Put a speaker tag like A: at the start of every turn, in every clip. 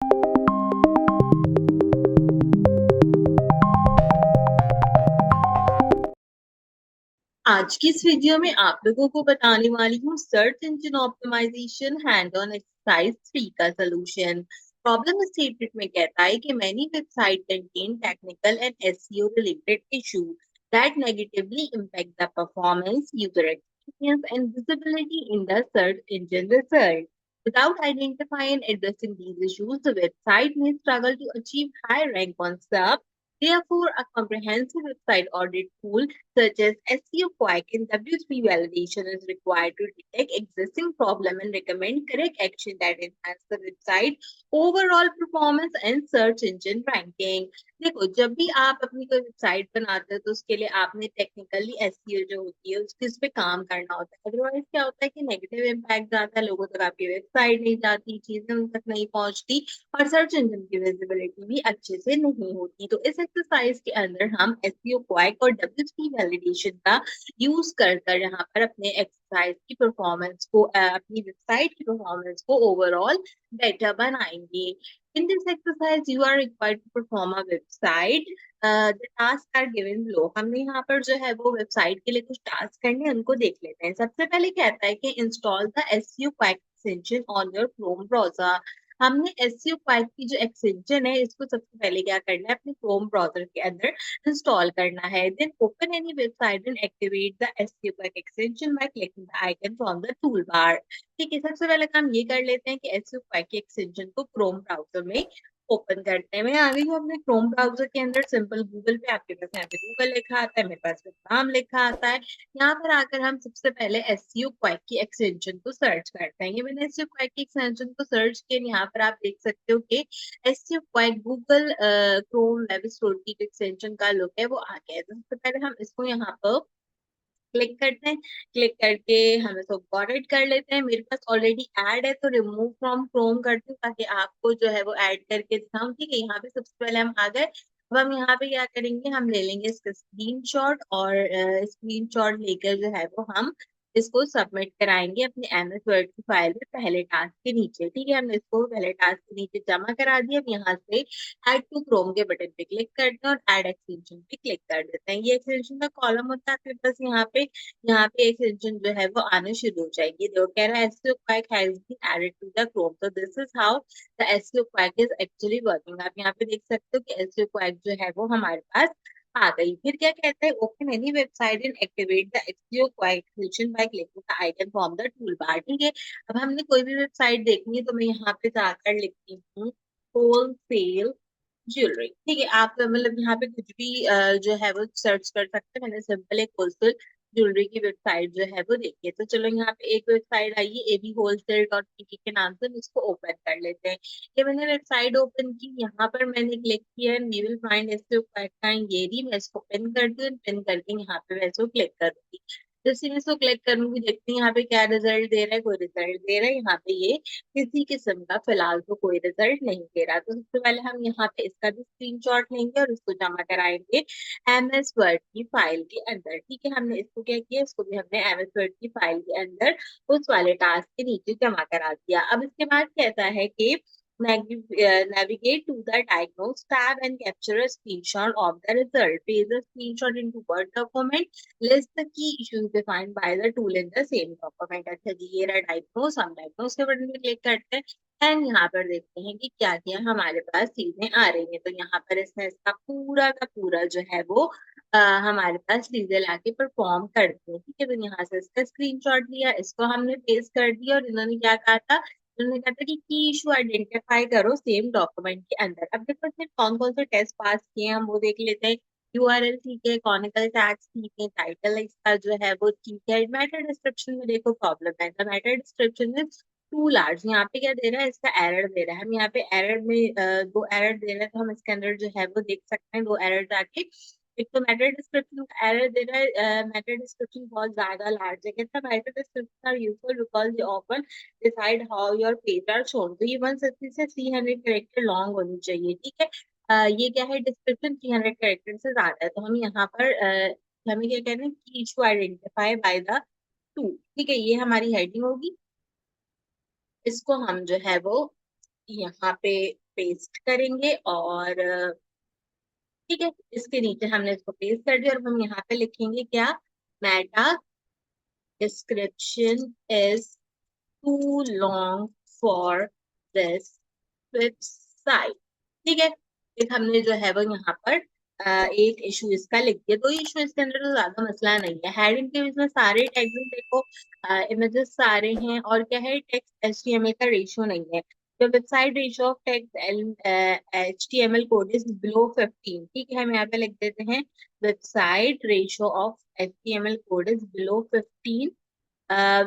A: आज की इस वीडियो में आप लोगों को बताने वाली हूँ search engine optimisation hand on exercise 3 का सलूशन। प्रॉब्लम स्टेटमेंट में कहता है कि many website contain technical and SEO related issue that negatively impact the performance, user experience and visibility in the search engine result. Without identifying and addressing these issues, the website may struggle to achieve high rank on SERP. Therefore, a comprehensive website audit tool such as SEO Quack and W3 validation is required to detect existing problem and recommend correct action that enhance the website overall performance and search engine ranking. देखो, जब भी आप अपनी कोई website बनाते हो तो उसके लिए आपने टेक्निकली एसईओ जो होती है उसके उस पे काम करना होता है। अदरवाइज क्या होता है कि नेगेटिव इम्पैक्ट जाता है, लोगों तक आपकी वेबसाइट नहीं जाती, चीजें उन तक नहीं पहुंचती और सर्च इंजन की विजिबिलिटी भी अच्छे से नहीं होती। तो इस एक्सरसाइज के अंदर हम एसईओ क्वैक और W3 वैलिडेशन का यूज कर यहाँ पर अपने एक्सरसाइज की परफॉर्मेंस को अपनी वेबसाइट की परफॉर्मेंस को ओवरऑल बेटर बनाएंगे। In this exercise, you are required to perform a website. The tasks are given below. हमने यहाँ पर जो है वो वेबसाइट के लिए कुछ टास्क करने हैं, उनको देख लेते हैं। सबसे पहले कहता है कि install the SEO quack extension on your Chrome browser. हमने एसईओ क्वैक की जो एक्सटेंशन है इसको सबसे पहले क्या करना है, अपने क्रोम ब्राउजर के अंदर इंस्टॉल करना है। Then open any website and activate the SEO quack extension by clicking the icon from the tool bar. ठीक है, सबसे पहले काम ये कर लेते हैं कि एसईओ क्वैक की एक्सटेंशन को क्रोम ब्राउजर में ओपन करते हैं। मैं आ गई हूँ अपने क्रोम ब्राउजर के अंदर। सिंपल गूगल पे आपके पास यहाँ पे गूगल लिखा आता है, मेरे पास नाम लिखा आता है। यहाँ पर आकर हम सबसे पहले एसईओ क्वैक की एक्सटेंशन को सर्च करते हैं। ये मैंने एसईओ क्वैक की एक्सटेंशन को सर्च किया। यहाँ पर आप देख सकते हो कि SEO quack Google Chrome web store की एक्सटेंशन का लुक है वो आ गया है। तो सबसे पहले हम इसको यहाँ पर क्लिक करते हैं। क्लिक करके हम इसको फॉरवर्ड कर लेते हैं। मेरे पास ऑलरेडी ऐड है तो रिमूव फ्रॉम क्रोम करती हूँ ताकि आपको जो है वो ऐड करके दिखाऊं। ठीक है, यहाँ पे सबसे पहले हम आ गए। अब हम यहाँ पे क्या करेंगे, हम ले लेंगे इसका स्क्रीनशॉट और स्क्रीनशॉट लेकर जो है वो हम इसको सबमिट कराएंगे अपने एमएस वर्ड की फाइल में पहले टास्क के नीचे। ठीक है, हमने इसको पहले टास्क के नीचे जमा करा दिया। अब यहाँ से ऐड टू क्रोम के बटन पे क्लिक करते हैं और ऐड एक्सटेंशन पे क्लिक कर देते हैं। ये एक्सटेंशन का कॉलम होता है आपके पास। यहाँ पे एक्सटेंशन जो है वो आने शुरू हो जाएगी। जो कह रहा है SEO Quake has been added to the Chrome, तो this is how the SEO Quake is actually working. आप यहाँ पे देख सकते हो कि एसईओ क्वैक जो है वो हमारे पास आ गई। फिर क्या कहता है, open any website and activate the SEO quack function by clicking the icon from the tool bar. ठीक है, अब हमने कोई भी वेबसाइट देखनी है तो मैं यहाँ पे जाकर लिखती हूँ होलसेल ज्वेलरी। ठीक है, आप मतलब यहाँ पे कुछ भी जो है वो सर्च कर सकते हैं। मैंने सिंपल एक होलसेल ज्वेलरी की वेबसाइट जो है वो देखी है। तो चलो यहाँ पे एक वेबसाइट आई है एबी होलसेल डॉट पीके के नाम से, हम इसको ओपन कर लेते हैं। ये मैंने वेबसाइट ओपन की, यहाँ पर मैंने क्लिक किया है we will find SEOquake ये रही। मैं इसको पिन करती हूँ, पिन करके यहाँ पे मैं इसको क्लिक करूंगी। जैसे मैं इसको क्लिक करूंगी देखती हूँ यहाँ पे क्या रिजल्ट दे रहा है, कोई रिजल्ट दे रहा है। यहाँ पे ये किसी किस्म का फिलहाल तो कोई रिजल्ट नहीं दे रहा। तो सबसे पहले हम यहाँ पे इसका भी स्क्रीनशॉट लेंगे और इसको जमा कराएंगे एमएस वर्ड की फाइल के अंदर। ठीक है, हमने इसको क्या किया, इसको भी हमने एमएस वर्ड की फाइल के अंदर उस वाले टास्क के नीचे जमा करा दिया। अब इसके बाद कहता है कि navigate to the diagnose tab and capture a screenshot of the result. Paste the screenshot into Word document. List the key issues defined by the tool in the same document. अच्छा जी, ये रहा डायग्नोस। हम diagnose के button पे click करते हैं and यहाँ पर देखते हैं कि क्या क्या हमारे पास चीजें आ रही हैं। तो यहाँ पर इसने इसका पूरा का पूरा जो है वो हमारे पास चीजें लाके परफॉर्म करते हैं। ठीक है, तो यहाँ से इसका स्क्रीनशॉट लिया, इसको हमने पेस्ट कर दिया और इन्होंने क्या कहा था, उन्होंने कहा था कि की इशू आइडेंटिफाई करो सेम डॉक्यूमेंट के अंदर। अब देखो इसने कौन कौन से टेस्ट पास किए हैं हम वो देख लेते हैं। यूआरएल ठीक है, कॉनिकल टैग्स ठीक है, टाइटल इसका जो है वो ठीक है। मेटा डिस्क्रिप्शन में देखो प्रॉब्लम है, the meta description is too large. यहाँ पे क्या दे रहा है, इसका एरर दे रहा है। हम यहाँ पे एरर में दो एरर दे रहा है, तो हम इसके अंदर जो है वो देख सकते हैं दो एरर जाके। एक तो मेटा डिस्क्रिप्शन का एरर दे रहा है, मेटा डिस्क्रिप्शन बहुत ज्यादा लार्ज है। कहता है meta description are useful because they often decide how your page are shown. तो ये 160 से 300 कैरेक्टर लॉन्ग होनी चाहिए। ठीक है, ये क्या है, डिस्क्रिप्शन 300 कैरेक्टर से ज्यादा है। तो हम यहाँ पर हमें क्या कहना है, की issue identify by the two. ठीक है, ये हमारी हेडिंग होगी। इसको हम जो है वो यहाँ पे पेस्ट करेंगे और ठीक है, इसके नीचे हमने इसको पेस्ट कर दिया और हम यहाँ पे लिखेंगे क्या, meta description is too long for this website. ठीक है, एक हमने जो है वो यहाँ पर एक इशू इसका लिख दिया। तो इशू इसके अंदर तो ज्यादा मसला नहीं है। हेडिंग के बीच में सारे टैग्स में देखो इमेजेस सारे हैं और क्या है, टेक्स्ट एचटीएमएल का रेशियो नहीं है। तो website ratio of text HTML code is below 15। ठीक है, हम यहाँ पे लिख देते हैं website ratio of HTML code is below 15।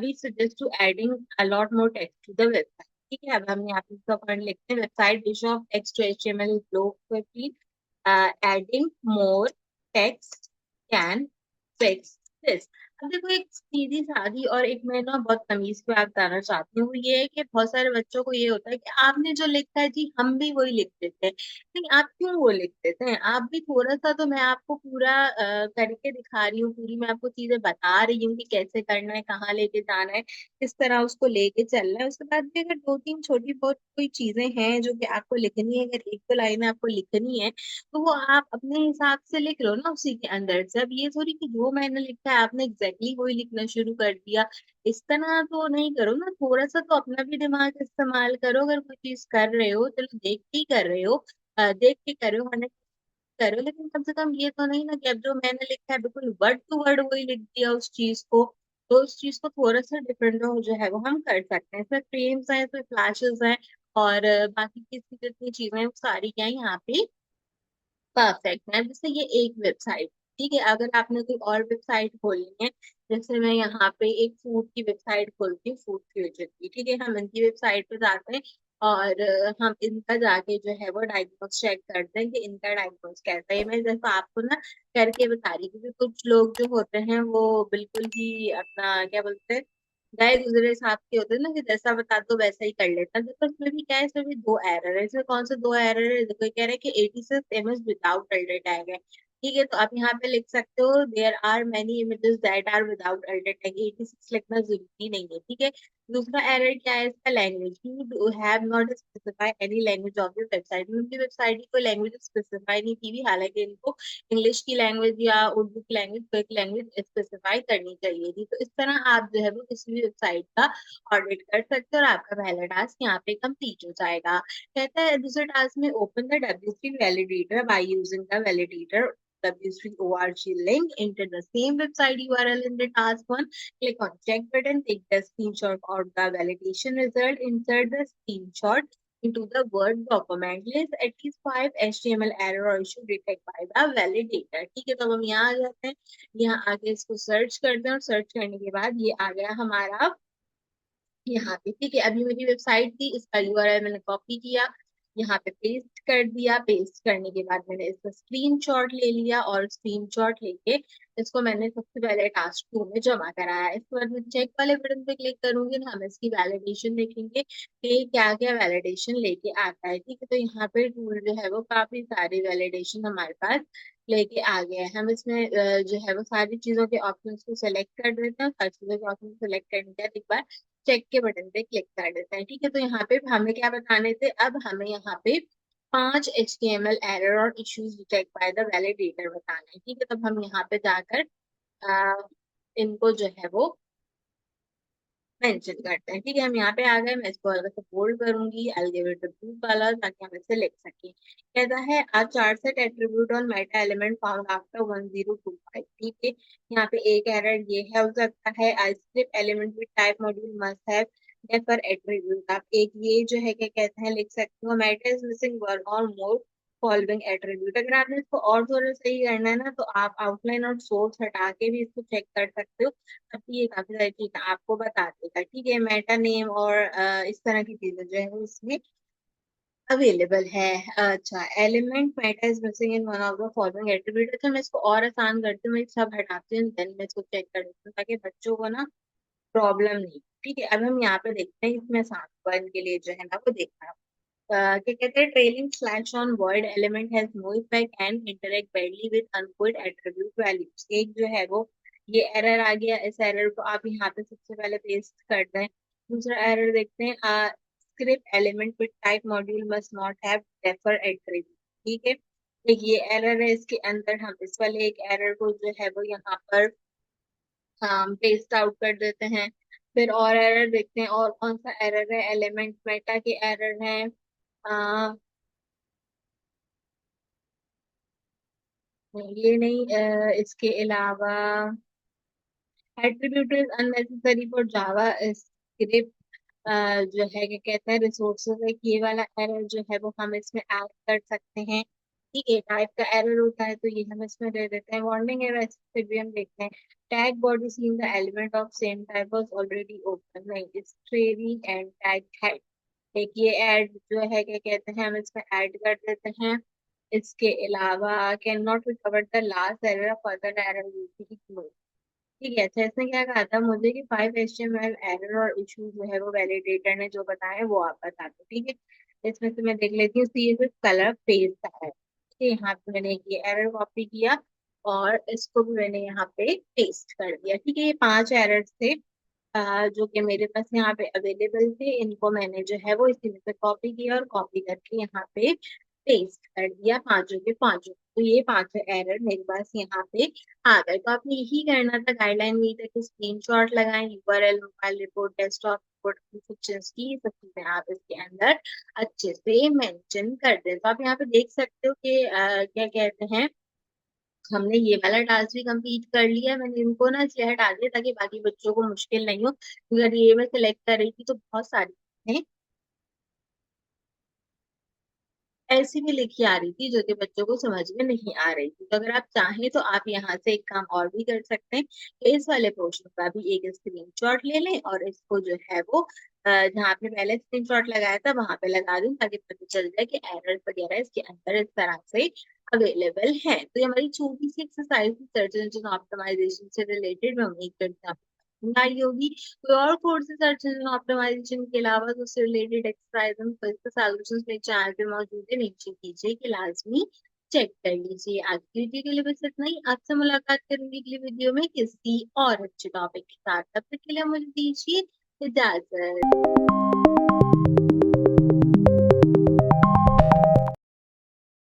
A: We suggest to adding a lot more text to the website। ठीक है, अब हम यहाँ पे इसका पॉइंट लिखते हैं, website ratio of text to HTML is low 15। Adding more text can fix this। अब देखो, एक सीधी सादी और एक मैं ना बहुत तमीज पे बात बताना चाहती हूँ, ये है कि बहुत सारे बच्चों को ये होता है कि आपने जो लिखा है जी हम भी वही लिख देते हैं। नहीं, आप क्यों वो लिख देते हैं? आप भी थोड़ा सा, तो मैं आपको पूरा करके दिखा रही हूँ, पूरी मैं आपको चीजें बता रही हूँ कि कैसे करना है, कहाँ लेके जाना है, किस तरह उसको लेके चलना है। उसके बाद भी अगर दो तीन छोटी बहुत कोई चीजें हैं जो कि आपको लिखनी है, अगर एक दो लाइन आपको लिखनी है, तो वो आप अपने हिसाब से लिख लो ना उसी के अंदर से। अब ये थोड़ी कि जो मैंने लिखा है आपने एग्जैक्टली वही लिखना शुरू कर दिया, इस तरह तो नहीं करो ना। थोड़ा सा तो अपना भी दिमाग इस्तेमाल करो। अगर कोई चीज कर रहे हो, चलो देख के ही कर रहे हो, देख के करो, 100 करो, लेकिन कम से कम ये तो नहीं ना कि अब जो मैंने लिखा है बिल्कुल वर्ड टू वर्ड वही लिख दिया उस चीज को। तो उस चीज को थोड़ा सा डिफरेंट हो जो है वो हम कर सकते हैं। इसमें फ्रेम्स हैं, इसमें फ्लैशेस हैं और बाकी की जितनी चीजें हैं वो सारी क्या है यहाँ पे परफेक्ट है। जैसे ये एक वेबसाइट, ठीक है, अगर आपने कोई और वेबसाइट खोलनी है, जैसे मैं यहाँ पे एक फूड की वेबसाइट खोलती हूँ, फूड फ्यूचर की, ठीक है, हम इनकी वेबसाइट पे जाते हैं और हम इनका जाके जो है वो डायग्नोस चेक करते हैं कि इनका डायग्नोस कैसा है। मैं जैसा आपको ना करके बता रही हूँ, क्योंकि कुछ लोग जो होते हैं वो बिल्कुल ही अपना क्या बोलते हैं, गए गुजरे हिसाब के होते हैं ना, कि जैसा बता दो वैसा ही कर लेता है। देखो इसमें भी क्या है, इसमें भी दो एरर है। इसमें कौन से दो एरर है? देखो ये कह रहा है कि 86 इमेज विदाउट अल्टर टैग है। ठीक है, तो आप यहाँ पे लिख सकते हो there are many images that are without alter tag. 86 लिखना जरूरी नहीं है। ठीक है, दूसरा एरर क्या है इसका, language, you have not specify any language of your website. उनकी वेबसाइट की कोई लैंग्वेज स्पेसिफाई नहीं की हुई, हालांकि इनको इंग्लिश की लैंग्वेज या उर्दू की लैंग्वेज, कोई लैंग्वेज स्पेसिफाई करनी चाहिए थी। तो इस तरह आप जो है वो किसी भी वेबसाइट का ऑडिट कर सकते हो और आपका पहला टास्क यहाँ पे कंप्लीट हो जाएगा। कहता है दूसरे टास्क में open the W3 validator by using the validator W3 org link, enter the same website URL in the task one, click on check button, take the screenshot of the validation result, insert the screenshot into the Word document, list at least 5 HTML error or issue detected by the validator। ठीक है, तो हम यहाँ आ जाते हैं, यहाँ आके इसको सर्च करते हैं और सर्च करने के बाद ये आ गया हमारा यहाँ पे। ठीक है, अभी मेरी वेबसाइट थी, इसका यूआरएल मैंने कॉपी किया, यहाँ पे पेस्ट कर दिया। पेस्ट करने के बाद मैंने इसका स्क्रीनशॉट ले लिया और स्क्रीनशॉट लेके इसको मैंने सबसे पहले टास्क 2 में जमा कराया। इसके बाद मैं चेक वाले बटन पे क्लिक करूंगी ना, हम इसकी वैलिडेशन देखेंगे कि क्या क्या वैलिडेशन लेके आता है। ठीक है, तो यहाँ पे टूल जो है वो काफी सारी वैलिडेशन हमारे पास लेके आ गया है। हम इसमें जो है वो सारी चीजों के ऑप्शन को सिलेक्ट कर देते हैं। हर चीजों के ऑप्शन सेलेक्ट करने के बाद एक बार चेक के बटन पे क्लिक कर देते हैं। ठीक है, तो यहाँ पे हमें क्या बताने थे, अब हमें यहाँ पे 5 HTML एरर और issues detect by the validator बताना है। ठीक है, तब हम यहाँ पे जाकर आ, इनको जो है वो मेंशन करते हैं। ठीक है, हम यहाँ पे आ गए, मैं इसको हल्का सा बोल्ड करूंगी, I give it blue colour ताकि हम इसे लिख सकें। कहता है a charset attribute on meta element found after 1025। ठीक है, यहाँ पे एक एरर ये है, हो सकता है I script element with type module must have defer attribute. आप एक ये जो है क्या कहते हैं लिख सकते हो, मेटा इज मिसिंग वन और मोर फॉलोइंग एट्रीब्यूट। अगर आपने इसको और थोड़ा सही करना है ना, तो आप आउटलाइन और सोर्स हटा के भी इसको चेक कर सकते हो। अब ये काफी सारी चीजें आपको बता देगा। ठीक है, मेटा नेम और इस तरह की चीजें जो है वो इसमें अवेलेबल है। अच्छा, element Meta is missing in one of the following attribute. अच्छा, मैं इसको और आसान करती हूँ, मैं सब हटाती हूँ, देन मैं इसको चेक कर देती हूँ ताकि बच्चों को ना प्रॉब्लम नहीं। ठीक है, अब हम यहाँ पे देखते हैं, इसमें आसान वन के लिए जो है ना वो देखना है। क्या कहते हैं, trailing slash on word element has no effect and interact badly with input attribute values. एक जो है वो ये एरर आ गया, इस एरर को आप यहाँ पे सबसे पहले पेस्ट कर दें। दूसरा एरर देखते हैं, script element with type module must not have defer attribute। ठीक है, एक ये एरर है, इसके अंदर हम इस वाले एक एरर को जो है वो यहाँ पर हम पेस्ट आउट कर देते हैं। फिर और एरर देखते हैं, और कौन सा एरर है, एलिमेंट मेटा के एरर है। ये नहीं, इसके अलावा attribute is unnecessary for Java script, जो है क्या कहते हैं रिसोर्सेज, एक ये वाला एरर जो है वो हम इसमें ऐड कर सकते हैं। ठीक है, टाइप का एरर होता है तो ये हम इसमें दे देते हैं। वार्निंग एरर फिर भी हम देखते हैं। Tag body seen the element of same type was already open, नहीं it's training end tag head. एक ये ऐड जो है क्या कहते हैं हम इसमें ऐड कर देते हैं। इसके अलावा can not recover the last error, further error will be ignored. ठीक है, अच्छा इसने क्या कहा था मुझे कि 5 HTML एरर और इशू जो है वो वैलिडेटर ने जो बताया वो आप बता दो। ठीक है, इसमें से मैं देख लेती हूँ, CSS कलर पेज का है। ठीक है, यहाँ पे मैंने ये एरर कॉपी किया और इसको भी मैंने यहाँ पे पेस्ट कर दिया। ठीक है, ये 5 एरर थे जो कि मेरे पास यहाँ पे अवेलेबल थे, इनको मैंने जो है वो इसी में से कॉपी किया और कॉपी करके यहाँ पे पेस्ट कर दिया, पांचों के पांचों। तो ये 5 एरर मेरे पास यहाँ पे आ गए। तो आपने यही करना था, गाइडलाइन में था कि स्क्रीनशॉट लगाएं, URL, mobile report, desktop report, functions की सब चीजें आप इसके अंदर अच्छे से मेंशन कर दें। तो आप यहाँ पे देख सकते हो कि क्या कहते हैं, हमने ये वाला टास्क भी कंप्लीट कर लिया। मैंने इनको ना इसलिए हटा दिया ताकि बाकी बच्चों को मुश्किल नहीं हो, क्योंकि अगर ये मैं सिलेक्ट कर रही थी तो बहुत सारी चीजें ऐसी भी लिखी आ रही थी जो कि बच्चों को समझ में नहीं आ रही थी। तो अगर आप चाहें तो आप यहाँ से एक काम और भी कर सकते हैं कि इस वाले पोर्शन का भी एक स्क्रीनशॉट ले लें और इसको जो है वो जहाँ आपने पहले स्क्रीनशॉट लगाया था वहां पे लगा दूं, ताकि पता चल जाए कि एरर वगैरह इसके अंदर इस तरह से अवेलेबल है। तो ये हमारी छोटी सी एक्सरसाइज सर्च इंजन ऑप्टिमाइजेशन से रिलेटेड, मैं उम्मीद करती हूँ आपको आई होगी। कोई और कोर्स है सर्च इंजन ऑप्टिमाइजेशन के अलावा तो उससे रिलेटेड एक्सरसाइज हम इसके सॉल्यूशंस मेरे चैनल पे मौजूद है, नीचे कीजिए कि लाजमी चेक कर लीजिए। आज की वीडियो के लिए बस इतना ही, आपसे मुलाकात करूंगी अगली वीडियो में किसी और अच्छे टॉपिक के साथ। तब तक के लिए मुझे दीजिए इजाजत।